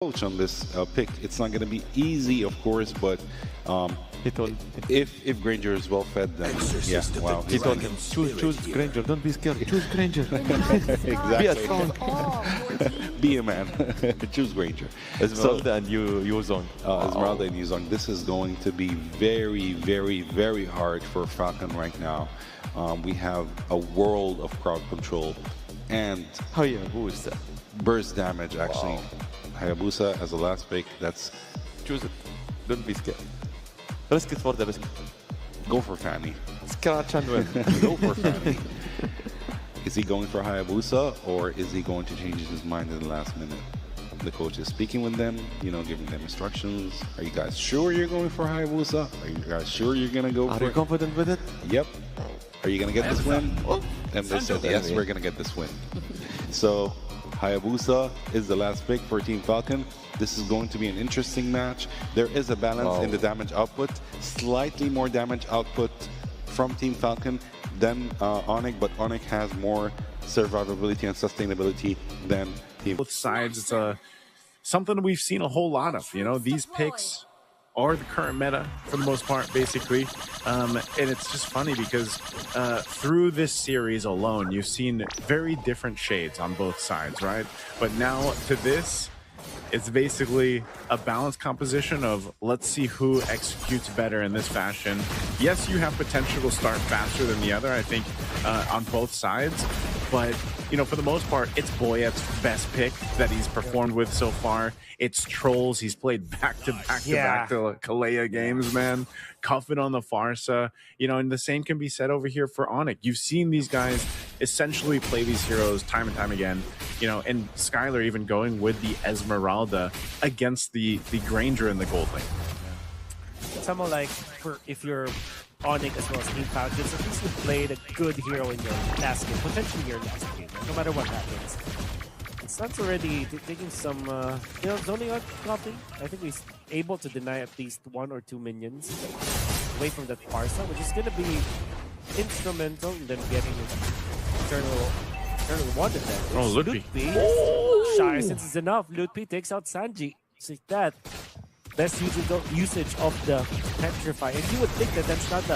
coach on this pick. It's not going to be easy, of course, but He told if Granger is well fed, then yeah, wow. he told him choose Granger. Don't be scared. Choose Granger. Exactly. Be a strong. Be a man. Choose Granger. Esmeralda and you zone. Esmeralda and Yuzong. This is going to be very, very, very hard for Falcon right now. We have a world of crowd control and Hayabusa. burst damage, actually. Hayabusa as the last pick. That's Choose it. Don't be scared. Risk it for the risk. go for Fanny. Scratch and win. Go for Fanny. Is he going for Hayabusa or is he going to change his mind in the last minute? The coach is speaking with them, giving them instructions. Are you guys sure you're going for Hayabusa? Are you guys sure you're going to go Are for you it? confident with it? Yep. Are you going to get this win? And they said, yes, we're going to get this win. So Hayabusa is the last pick for Team Falcon. This is going to be an interesting match. There is a balance in the damage output. Slightly more damage output from Team Falcon than Onic, but Onic has more survivability and sustainability than Team. Both sides, it's something we've seen a whole lot of. These picks are the current meta for the most part, basically. And it's just funny because through this series alone, you've seen very different shades on both sides, right? But now to this, it's basically a balanced composition of let's see who executes better in this fashion. Yes, you have potential to start faster than the other, I think, on both sides. But, for the most part, it's Boyet's best pick that he's performed with so far. It's Trolls. He's played back-to-back to Kalea games, man. Cuffin on the Farsa. And the same can be said over here for Onic. You've seen these guys essentially play these heroes time and time again. And Skylar even going with the Esmeralda against the Granger and the Gold Lane. Somehow like if you're Onic as well as Team Falcons, at least you played a good hero in your last game, potentially your last game, no matter what happens. Sun's already taking some, zoning out copy. I think he's able to deny at least 1 or 2 minions away from that Farsa, which is going to be instrumental in them getting Eternal One advantage. Oh, Ludwig. Shy since it's enough. Ludwig takes out Sanji. It's like that. Best usage of the Petrify. And you would think that that's not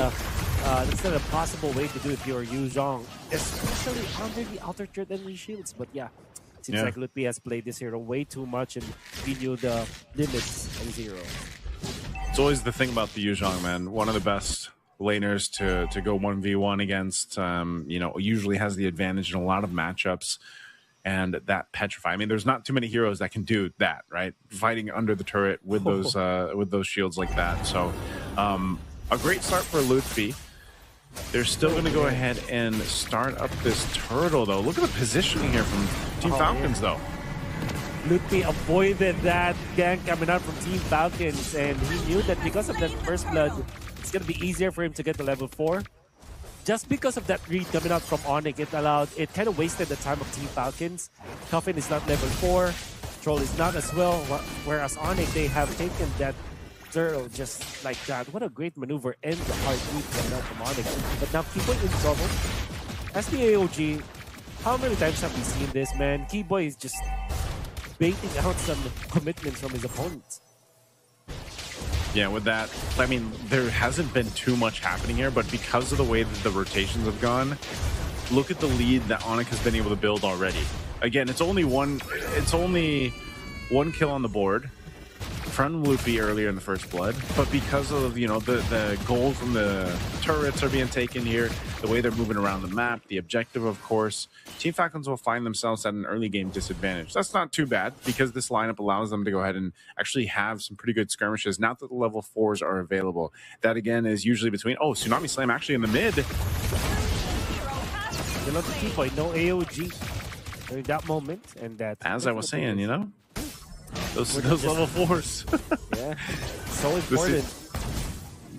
a possible way to do it if you're Yu Zhong, especially under the outer threat enemy shields. But yeah, seems like Ludwig has played this hero way too much and he knew the limits of hero. It's always the thing about the Yu Zhong, man. One of the best laners to go 1v1 against, usually has the advantage in a lot of matchups. And that Petrify. I mean, there's not too many heroes that can do that, right? Fighting under the turret with those shields like that. So, a great start for Ludwig. They're still going to go ahead and start up this turtle, though. Look at the positioning here from Team Falcons, though. Ludwig avoided that gank coming out from Team Falcons, and he knew that because of that first blood, it's going to be easier for him to get to level 4. Just because of that read coming out from Onic, it kind of wasted the time of Team Falcons. Cuffin is not level 4, Troll is not as well, whereas Onic, they have taken that turtle just like that. What a great maneuver and the hard read coming out from Onic. But now Keyboy in trouble. As the AOG, how many times have we seen this, man? Keyboy is just baiting out some commitments from his opponents. Yeah, with that, I mean, there hasn't been too much happening here, but because of the way that the rotations have gone, look at the lead that Onic has been able to build already. Again, it's only one kill on the board from Luffy earlier in the first blood, but because of the gold from the turrets are being taken here, the way they're moving around the map, the objective, of course, Team Falcons will find themselves at an early game disadvantage. That's not too bad because this lineup allows them to go ahead and actually have some pretty good skirmishes now that the level 4s are available. That again is usually between Tsunami Slam actually in the mid. They love the Keyboy, no AOG during that moment, and that as I was saying, those level 4s. Yeah, so important.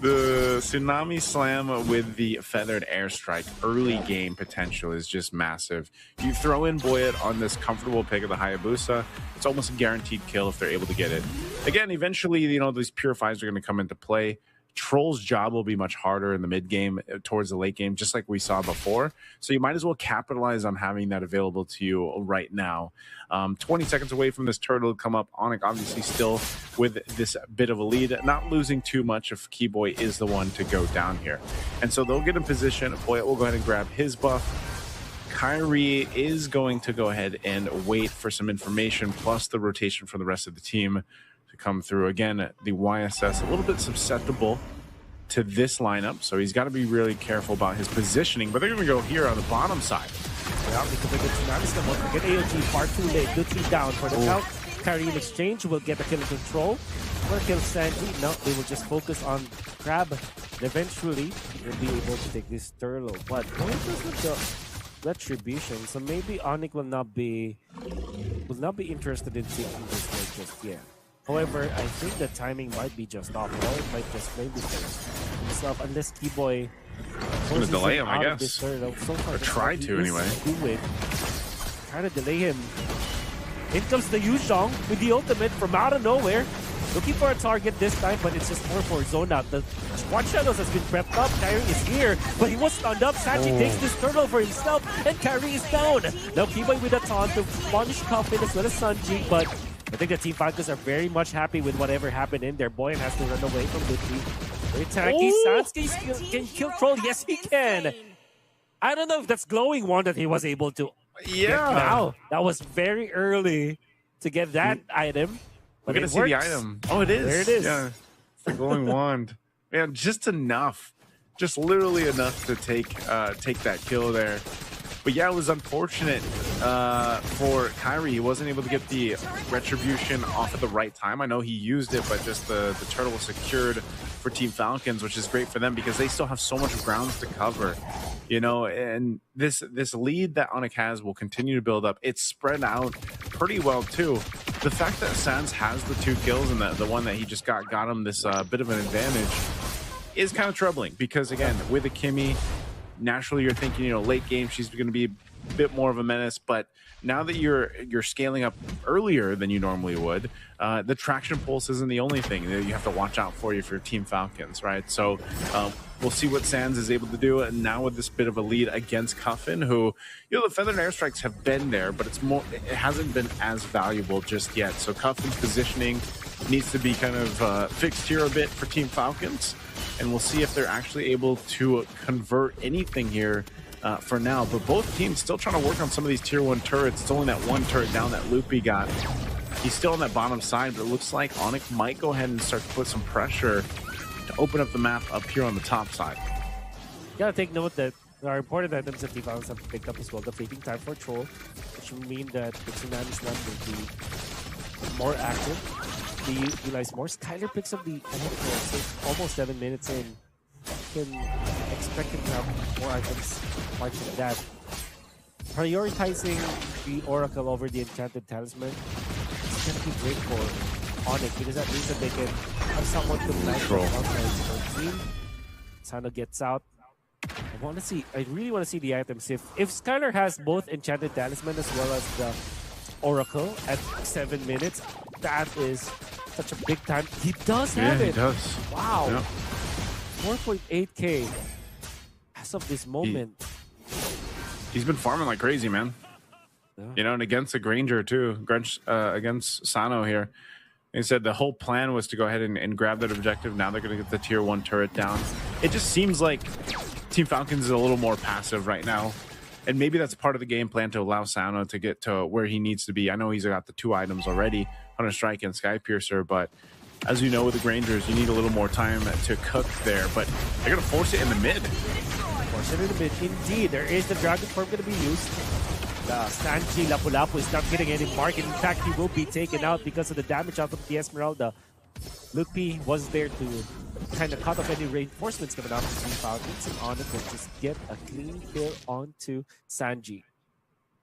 The Tsunami Slam with the Feathered Airstrike early game potential is just massive. You throw in Boyet on this comfortable pick of the Hayabusa, it's almost a guaranteed kill if they're able to get it. Again, eventually, these Purifies are going to come into play. Troll's job will be much harder in the mid game towards the late game, just like we saw before. So you might as well capitalize on having that available to you right now. 20 seconds away from this turtle to come up. Onic obviously still with this bit of a lead, not losing too much if Keyboy is the one to go down here. And so they'll get in position. Boyet will go ahead and grab his buff. Kyrie is going to go ahead and wait for some information, plus the rotation for the rest of the team to come through. Again, the YSS a little bit susceptible to this lineup, so he's got to be really careful about his positioning, but they're going to go here on the bottom side. Yeah, because they get Tsunamis, they won't get AOG far too late. Lutfi down for the count. Kyrie in exchange will get the kill in control. Or kill Sanji. No, they will just focus on Crab. And eventually, they'll be able to take this Turlo. But Boyet does not go Retribution, so maybe Onic will not be interested in taking this like just yet. However, I think the timing might be just off. Or it might just maybe himself, unless Keyboy gonna delay him, I guess. So far, or try to anyway. Try to delay him. In comes the Yuzhong with the ultimate from out of nowhere. Looking for a target this time, but it's just more for zone out. The Squad Shadows has been prepped up. Kyrie is here, but he was stunned up. Sanji takes this turtle for himself, and Kyrie is down. Now Keyboy with a taunt to punish Coffin as well as Sanji, but I think the Team Falcons are very much happy with whatever happened in there. Boyet has to run away from Lutfi. Very tanky. Sanji can kill Troll. Yes, he can. I don't know if that's glowing one that he was able to get now. That was very early to get that item. We're going to see the item. Oh, it is. There it is. Yeah. It's the glowing wand. Man, just enough. Just literally enough to take that kill there. But yeah, it was unfortunate for Kyrie. He wasn't able to get the retribution off at the right time. I know he used it, but just the turtle was secured for Team Falcons, which is great for them because they still have so much grounds to cover. You know, and this lead that Onic has will continue to build up. It's spread out pretty well too. The fact that Sans has the 2 kills and the one that he just got him this bit of an advantage is kind of troubling because again, with a Kimmy, naturally you're thinking, you know, late game she's going to be a bit more of a menace, but now that you're scaling up earlier than you normally would, the traction pulse isn't the only thing that you have to watch out for your Team Falcons, right? So we'll see what Sans is able to do, and now with this bit of a lead against Coffin, who, you know, the feathered airstrikes have been there, but it hasn't been as valuable just yet. So Coffin's positioning needs to be kind of fixed here a bit for Team Falcons, and we'll see if they're actually able to convert anything here for now. But both teams still trying to work on some of these tier 1 turrets. It's only that 1 turret down that Lutfi got. He's still on that bottom side, but it looks like Onic might go ahead and start to put some pressure to open up the map up here on the top side. You gotta take note that there are important items that the Falcons have picked up as well. The fleeting time for Troll, which will mean that the Tsunami's land will be more active. They utilize more. Skyler picks up the Oracle, so almost 7 minutes in. You can expect him to have more items apart from that. Prioritizing the Oracle over the Enchanted Talisman is going to be great for Onic because that means that they can have someone to control the team. Sano gets out. I really want to see the items. If Skylar has both Enchanted Talisman as well as the Oracle at 7 minutes, that is such a big time. He does have it. He does. Wow. Yep. 4.8k as of this moment. He's been farming like crazy, man. Yeah. You know, and against the Granger too, against Sano here. He said the whole plan was to go ahead and grab that objective. Now they're going to get the tier 1 turret down. It just seems like Team Falcons is a little more passive right now. And maybe that's part of the game plan to allow Sano to get to where he needs to be. I know he's got the 2 items already, Hunter Strike and Sky Piercer, but as you know with the Grangers, you need a little more time to cook there. But they're going to force it in the mid. Force it in the mid. Indeed, there is the Dragon Form going to be used. Sanji Lapu-Lapu is not getting any mark. In fact, he will be taken out because of the damage out of the Esmeralda. Lutfi was there to kind of cut off any reinforcements coming out from Team Falcons, and Onic will just get a clean kill onto Sanji.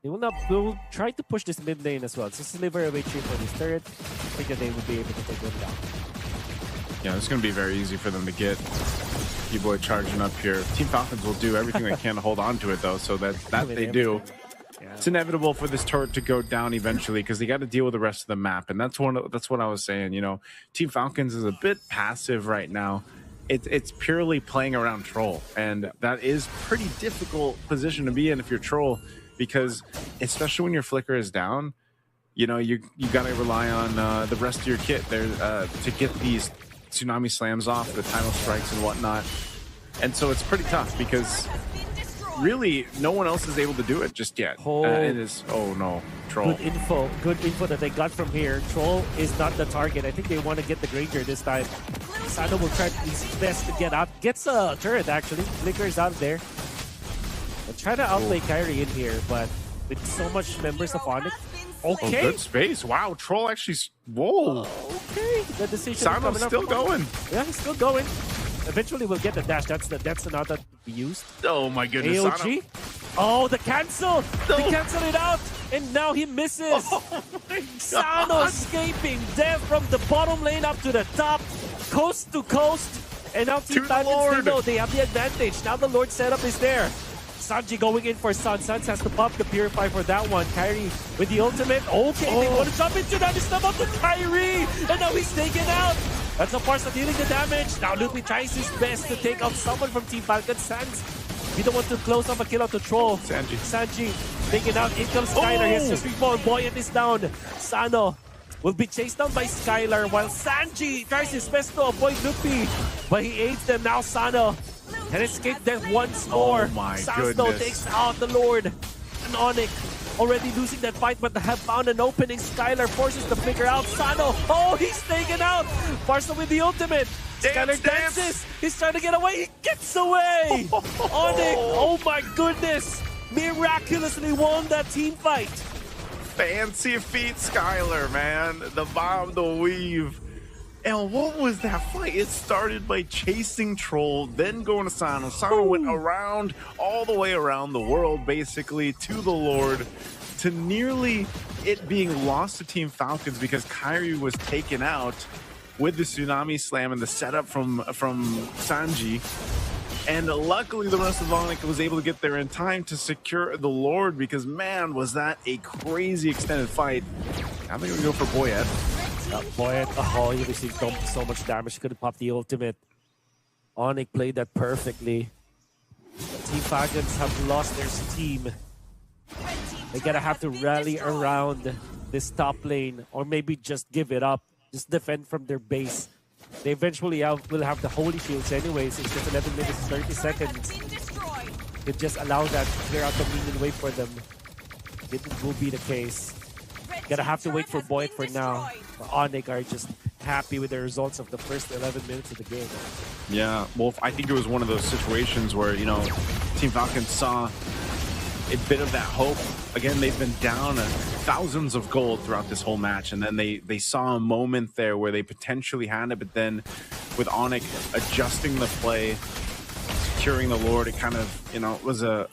They will try to push this mid lane as well. So Sliver away tree for this turret. I think that they will be able to take them down. Yeah, it's going to be very easy for them to get Keyboy charging up here. Team Falcons will do everything they can to hold on to it, though, so that they do. Yeah. It's inevitable for this turret to go down eventually because they got to deal with the rest of the map, and that's what I was saying. You know, Team Falcons is a bit passive right now, it's purely playing around Troll, and that is pretty difficult position to be in if you're Troll, because especially when your flicker is down, you know, you got to rely on the rest of your kit there to get these tsunami slams off, the title strikes and whatnot, and so it's pretty tough because really no one else is able to do it just yet. It is, oh no, Troll. Good info that they got from here. Troll is not the target. I think they want to get the Granger this time. Sano will try his best to get out. Gets a turret actually. Flickers out there. They'll try to outplay Kyrie in here, but with so much members of Onic. Okay. Oh, good space. Wow, Troll actually. Whoa. Okay. The decision. Sano's still going. Yeah, he's still going. Eventually we'll get the dash. That's the nod that we used. Oh my goodness. AOG. Oh, the cancel. No. They cancel it out. And now he misses. Oh my Sano escaping death from the bottom lane up to the top. Coast to coast. And now Team Falcons, they know they have the advantage. Now the Lord setup is there. Sanji going in for Sun. Suns has to pop the Purify for that one. Kyrie with the ultimate. Okay, they want to jump into that. It's not up to Kyrie. And now he's taken out. That's a Parsa dealing the damage. Now Lupi tries his best to take out someone from Team Falcons. Sans, he don't want to close off a kill out to Troll. Sanji taken out. In comes Skylar. He has to streak ball. Boyet is down. Sano will be chased down by Skylar while Sanji tries his best to avoid Lupi. But he aids them now. Sano and escape death once more. Oh my Sano goodness. takes out the Lord. And Onic already losing that fight, but they have found an opening. Skylar forces to figure out Sano. Oh, he's taken out. Parsa with the ultimate. Skylar dances. He's trying to get away. He gets away. Onic, oh my goodness. Miraculously won that team fight. Fancy feet, Skylar, man. The bomb, the weave. And what was that fight? It started by chasing Troll, then going to Sano. Sano went around, all the way around the world, basically, to the Lord, to nearly it being lost to Team Falcons because Kyrie was taken out with the Tsunami Slam and the setup from Sanji. And luckily, the rest of Onic was able to get there in time to secure the Lord because, man, was that a crazy extended fight. Now they're going to go for Boyet. Boyet, oh, he received so much damage. He could have popped the ultimate. Onic played that perfectly. Team Falcons have lost their steam. They gotta have to rally around this top lane or maybe just give it up. Just defend from their base. They eventually will have the Holy Shields anyways. It's just 11 minutes, 30 seconds. It just allows that to clear out the minion wave for them. It will be the case. Gotta have to wait for Boyd for now. Onic are just happy with the results of the first 11 minutes of the game. Yeah, well, I think it was one of those situations where, you know, Team Falcons saw a bit of that hope. Again, they've been down thousands of gold throughout this whole match, and then they saw a moment there where they potentially had it, but then with Onic adjusting the play, securing the Lord, it kind of, you know, was a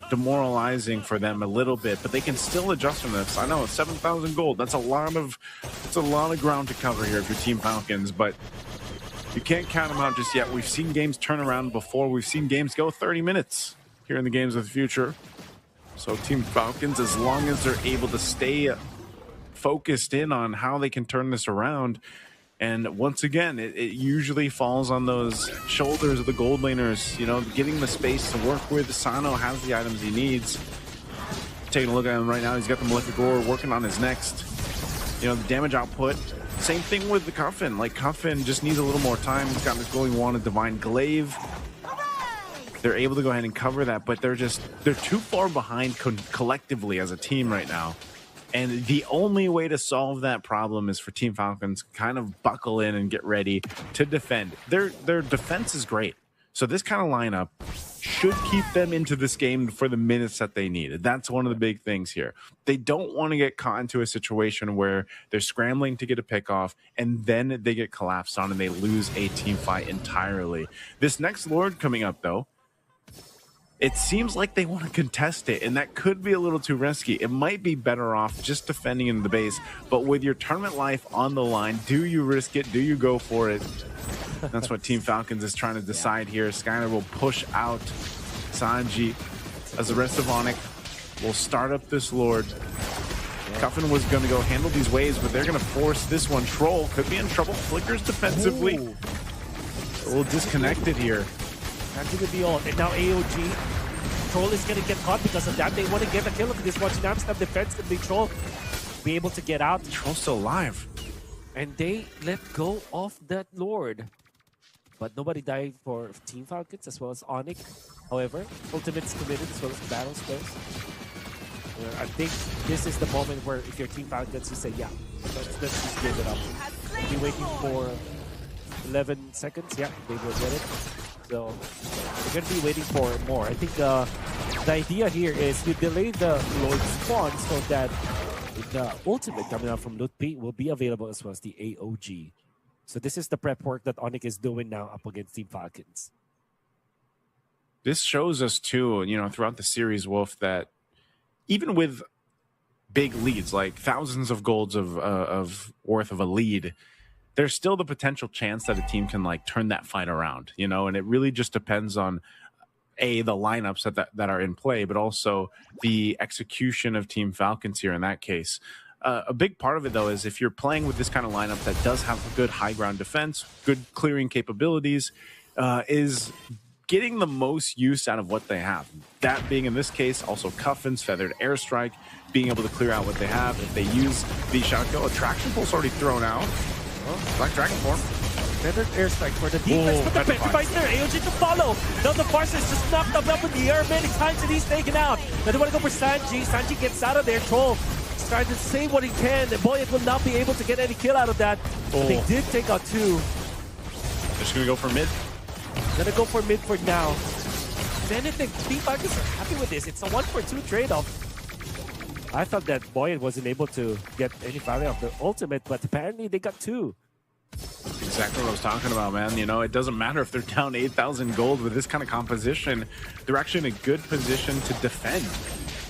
demoralizing for them a little bit, but they can still adjust from this. I know 7,000 gold. That's a lot of ground to cover here for Team Falcons, but you can't count them out just yet. We've seen games turn around before. We've seen games go 30 minutes here in the Games of the Future. So Team Falcons, as long as they're able to stay focused in on how they can turn this around, and once again, it usually falls on those shoulders of the gold laners, you know, getting the space to work with. Sano has the items he needs. Taking a look at him right now, he's got the Maleficor working on his next. You know, the damage output. Same thing with the Cuffin. Like, Cuffin just needs a little more time. He's got this glowing wand of Divine Glaive. They're able to go ahead and cover that, but they're too far behind collectively as a team right now. And the only way to solve that problem is for Team Falcons kind of buckle in and get ready to defend. Their defense is great. So this kind of lineup should keep them into this game for the minutes that they need. That's one of the big things here. They don't want to get caught into a situation where they're scrambling to get a pick off and then they get collapsed on and they lose a team fight entirely. This next Lord coming up, though, it seems like they want to contest it, and that could be a little too risky. It might be better off just defending in the base, but with your tournament life on the line, do you risk it? Do you go for it? That's what Team Falcons is trying to decide here. Skylar will push out Sanji as the rest of Onic will start up this Lord. Cuffin was going to go handle these waves, but they're going to force this one. Troll could be in trouble. Flickers defensively. Ooh. a little disconnected here. Not gonna be all. And now AOG. Troll is gonna get caught because of that. They want to get a kill of this one. Tsunami defense can be Troll. Be able to get out. Troll's still alive. And they let go of that Lord. But nobody died for Team Falcons as well as Onic. However, ultimate's committed as well as battle spells. I think this is the moment where if you're Team Falcons, you say, yeah, let's just give it up. Be waiting for 11 seconds. Yeah, they will get it. So they're going to be waiting for more. I think the idea here is you delay the Lord spawn so that the ultimate coming out from Loot P will be available as well as the AOG. So this is the prep work that Onic is doing now up against Team Falcons. This shows us too, you know, throughout the series, Wolf, that even with big leads, like thousands of golds of worth of a lead, there's still the potential chance that a team can like turn that fight around, you know, and it really just depends on the lineups that are in play, but also the execution of Team Falcons here in that case. A big part of it, though, is if you're playing with this kind of lineup that does have good high ground defense, good clearing capabilities, is getting the most use out of what they have. That being, in this case, also Cuffins, Feathered Airstrike, being able to clear out what they have. If they use the shotgun, Attraction Pulse already thrown out. Black Dragon form. Feathered Airstrike for the defense, but the Petrifies there. AOG to follow. Now the Farsa is just knocked up in the air many times and he's taken out. Now they want to go for Sanji. Sanji gets out of there. Troll is trying to save what he can. And boy, it will not be able to get any kill out of that. But they did take out 2. They're just going to go for mid. Gonna go for mid for now. If anything, Team Falcons are happy with this. It's a 1-for-2 trade-off. I thought that Boyd wasn't able to get any value of the ultimate, but apparently they got 2. Exactly what I was talking about, man. You know, it doesn't matter if they're down 8,000 gold with this kind of composition. They're actually in a good position to defend.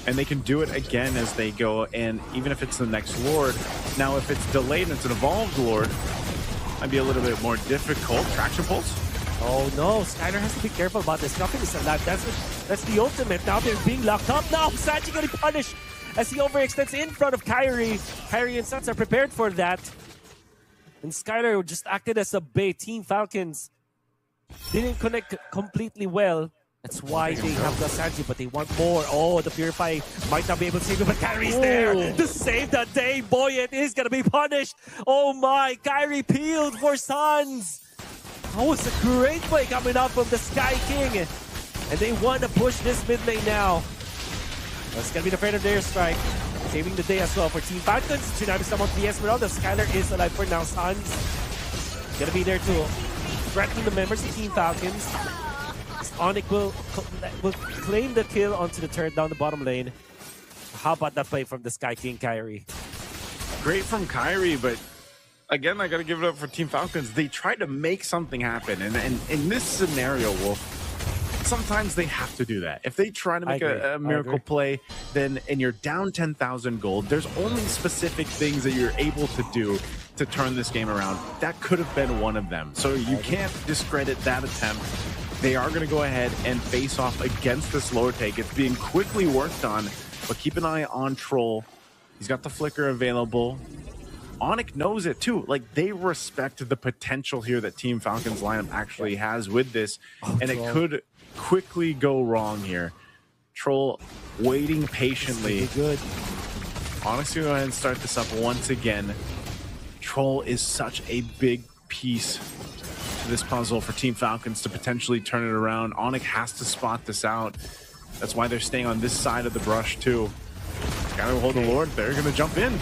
And they can do it again as they go, and even if it's the next Lord. Now, if it's delayed and it's an evolved Lord, might be a little bit more difficult. Traction Pulse? Oh no, Skyler has to be careful about this. Nothing is alive. That's the ultimate. Now they're being locked up. Now Sanji getting punished as he overextends in front of Kyrie. Kyrie and Suns are prepared for that. And Skyler just acted as a bait. Team Falcons didn't connect completely well. That's why they have the Sanji, but they want more. Oh, the Purify might not be able to save it, but Kyrie's there to save the day. Boy, it is going to be punished. Oh my, Kyrie peeled for Suns. That was a great play coming up from the Sky King. And they want to push this mid lane now. That's going to be the Feathered Airstrike. Saving the day as well for Team Falcons. Tsunami someone the Esmeralda. Skyler is alive for now. Suns going to be there to threaten the members of Team Falcons. Onic will claim the kill onto the turret down the bottom lane. How about that play from the Sky King, Kyrie? Great from Kyrie, but again, I got to give it up for Team Falcons. They tried to make something happen, and in this scenario, Wolf, sometimes they have to do that. If they try to make a miracle play, then and you're down 10,000 gold, there's only specific things that you're able to do to turn this game around. That could have been one of them. So you can't discredit that attempt. They are going to go ahead and face off against this lower take. It's being quickly worked on, but keep an eye on Troll. He's got the flicker available. Onic knows it too. Like, they respect the potential here that Team Falcons lineup actually has with this, and it could quickly go wrong here. Troll waiting patiently. Good. Onic's gonna go ahead and start this up once again. Troll is such a big piece to this puzzle for Team Falcons to potentially turn it around. Onic has to spot this out. That's why they're staying on this side of the brush too. Gotta hold the Lord. They're gonna jump in.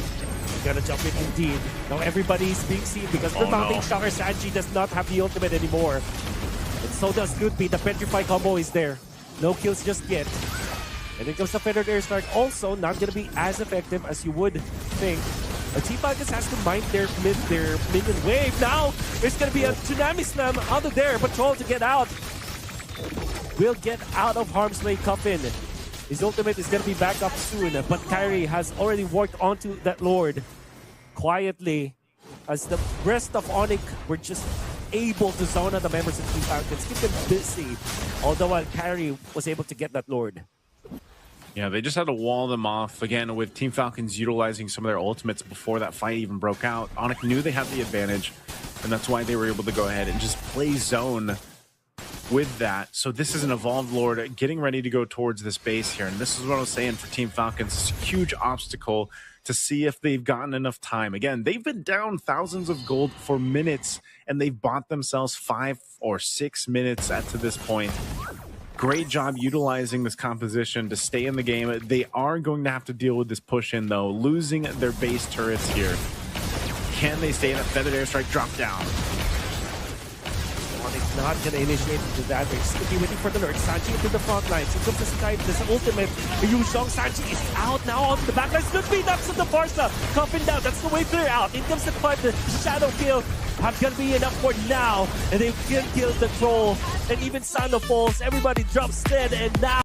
Gonna jump in indeed. Now everybody's being seen because the mounting shocker Sanji does not have the ultimate anymore. And so does Ludwig. The Petrify combo is there. No kills just yet. And then comes the Feathered Airstrike. Also not gonna be as effective as you would think. Team Falcons has to mind their minion wave. Now there's gonna be a Tsunami Slam out of there. Patrol to get out. Will get out of harm's way. Coffin. His ultimate is gonna be back up soon, but Kyrie has already worked onto that Lord quietly as the rest of Onic were just able to zone out the members of Team Falcons, keep them busy. Although while Kyrie was able to get that Lord. Yeah, they just had to wall them off again with Team Falcons utilizing some of their ultimates before that fight even broke out. Onic knew they had the advantage. and that's why they were able to go ahead and just play zone with that. So this is an Evolved Lord getting ready to go towards this base here, and this is what I was saying for Team Falcons. It's a huge obstacle to see if they've gotten enough time. Again, they've been down thousands of gold for minutes, and they've bought themselves 5 or 6 minutes to this point. Great job utilizing this composition to stay in the game. They are going to have to deal with this push-in, though, losing their base turrets here. Can they stay in a feathered airstrike drop down? Onic not going to initiate into that. They're just going to be waiting for the lurk. Sanji into the front lines. Here comes the Sky, this ultimate. Yuzhong, Sanji is out now on the back lines. Could be knocks on the Barca. Coffin down. That's the way clear out. In comes the fight, the shadow kill. Not going to be enough for now. And they can kill the troll. And even Sando falls. Everybody drops dead. And now